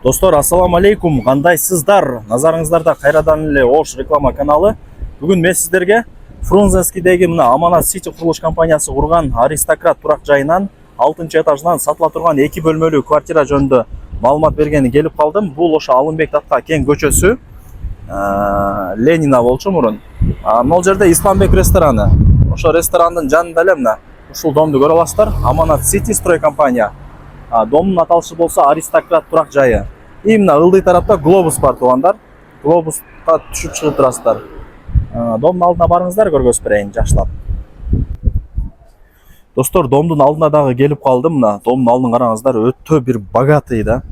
Достор, ассаламу алейкум, кандайсыздар? Назарыңыздарда кайрадан эле Ош реклама каналы. Бүгүн мен сиздерге Фрунзенскийдеги мына Аманат Сити курулуш компаниясы курган Аристократ турак жайынан 6-этажынан сатыла турган 2 бөлмөлүү квартира жөнүндө маалымат бергени келип калдым. Бул ошо Алымбек Татка Кен көчөсү, Ленина болчу мурун. Могул жерде Исламбек рестораны. Ошо ресторандын жанында эле мына ушул домду көрө аласыздар. Аманат Сити строй компания. Домдун аталышы болсо Аристократ турак жайы. И мына ылдый тарапта Глобус бар туугандар. Глобуска түшүп чыгып турасыздар. Домдун алдына барыңыздар, көргөзүп берейин жакшылап. Достор, домдун алдына дагы келип калдым. Мына домдун алдын караңыздар, өтө бир богатый да.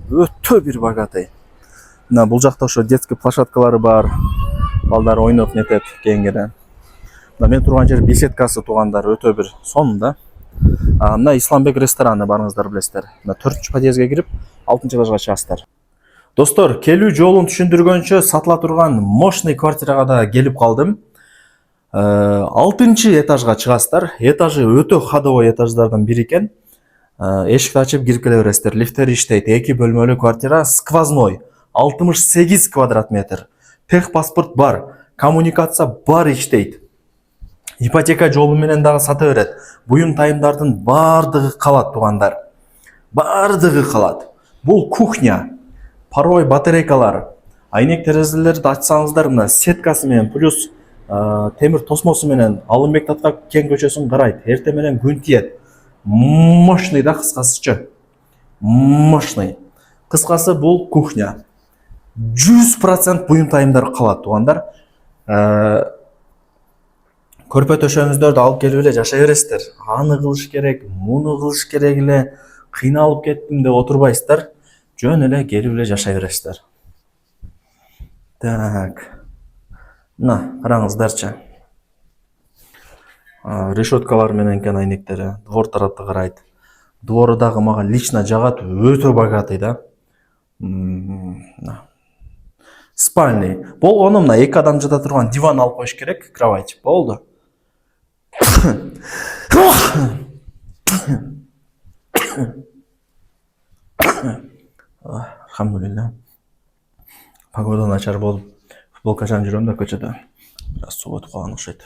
Өтө бир богатый. Мына бул жакта ошо детский площадкалары бар. Балдар ойноп нетет кеңири. Мына мен турган жер беседкасы туугандар, өтө бир сонун да. Мына Исламбек рестораны барыңыздар билесиздер. Мына 4-чү подъездге кирип 6-этажга чыгасыздар. Достор, келүү жолун түшүндүргөнчө сатыла турган мощный квартирага да келип калдым. 6-этажга чыгасыздар. Этажы өтө ходовой этаждардан бири экен. Эшикти ачып кирип келе бересиздер. Лифтер иштейт. 2 бөлмөлүү квартира, сквозной, 68 квадрат метр. Техпаспорт бар, коммуникация бар иштейт. Ипотека жолу менен дагы сата берет. Буюм тайымдардын бардыгы калат туугандар. Бардыгы калат. Бул кухня, парой батарейкалар, айнек терезелерди ачсаңыздар, мына сеткасы менен плюс темир тосмосу менен Алымбек Татка Кен көчөсүн карайт. Эртең менен күн тиет. Мощный да, кыскасычы. Мощный. Кыскасы бул кухня. 100% буюм тайымдар калат туугандар. Көрпө төшөгүңүздөрдү алып келип эле жашай бересиздер. Аны кылыш керек, муну кылыш керек эле, кыйналып кеттим деп отурбайсыздар. Жөн эле келип эле жашай бересиздер. Так. Мына, караңыздарчы. Решеткалар менен экен айнектери, двор тарапты карайт. Двору дагы мага лично жагат, өтө богатый да. Спальный. Болгону мына 2 адам жата турган диван алып коюш керек, кровать. Болду. Алхамдулилла. Погода начар болуп, футболкачан жүрөм да көчөдө. Бираз суу өтүп калган окшойт.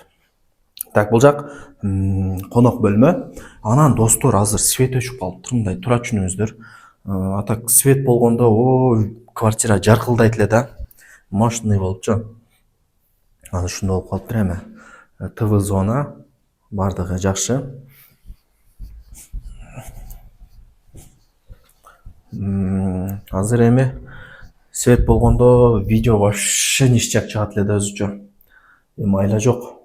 Так, бул жак конок бөлмө. Анан достор, азыр свет өчүп калыптыр. Мындай тура түшүнүңүздөр. Атак свет болгондо, квартира жаркылдайт эле да. Мощный болупчу. Азыр ушундай болуп калыптыр эми. ТВ зона бардыгы жакшы. Азыр эми свет болгондо видео вообще ништяк чыгат эле да өзүчө. Эми айла жок.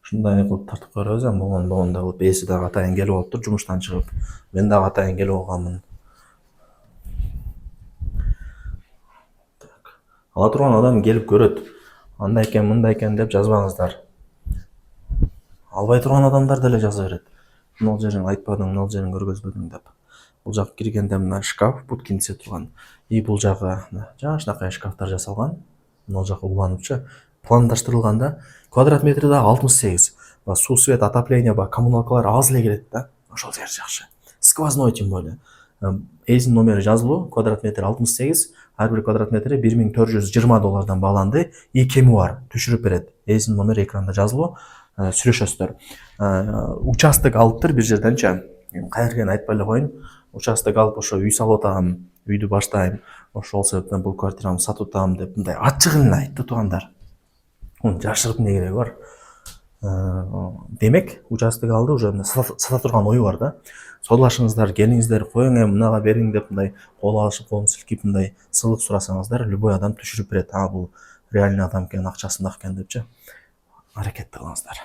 Ушундай кылып тартып көрөбүз, болгондо кылып эси дагы атайын келип алыптыр жумуштан чыгып. Мен дагы атайын келип алганмын. Так. Ала турган адам келип көрөт. Андай экен, мындай экен деп жазбаңыздар. Албай турган адамдар деле жаза берет. Мына жерин айтпадың, мына жерин көргөзбөдүң деп. Бул жак киргенде мына шкаф, буткинсе турган. И бул жагы жашынакай шкафтар жасалган. Мына жак уланыпчы. Пландаштырылган да. Квадрат метри да 68. Суу, свет, отопление, коммуналкалар аз эле келет да. Ошол жер жакшы. Сквозной тем более. Эзин номери жазылуу, квадрат метр 68, ар бир квадрат метри $1420 бааланды. И кеми бар, түшүрүп берет. Эзин номери экранда жазылуу, сүйлөшөсүздөр. Участок алыптыр бир жерденчи. Кайер экенин айтпай эле коеюн. Участок алып ошо үй салып атам, үйдү баштайм. Ошол себептен бул квартирамды сатып атам деп мындай ачык эле айтты туугандар. Жашырып эмне кереги бар? Демек, участок алды, уже сата турган ою бар да. Содалашыңыздар, келиңиздер, коюң эми мынага бериң деп мындай кол алышып, колун силкип мындай сылык сурасаңыздар, любой адам түшүрүп берет. Бул реальный адам экен, акчасындак экен депчи. Аракет кылыңыздар.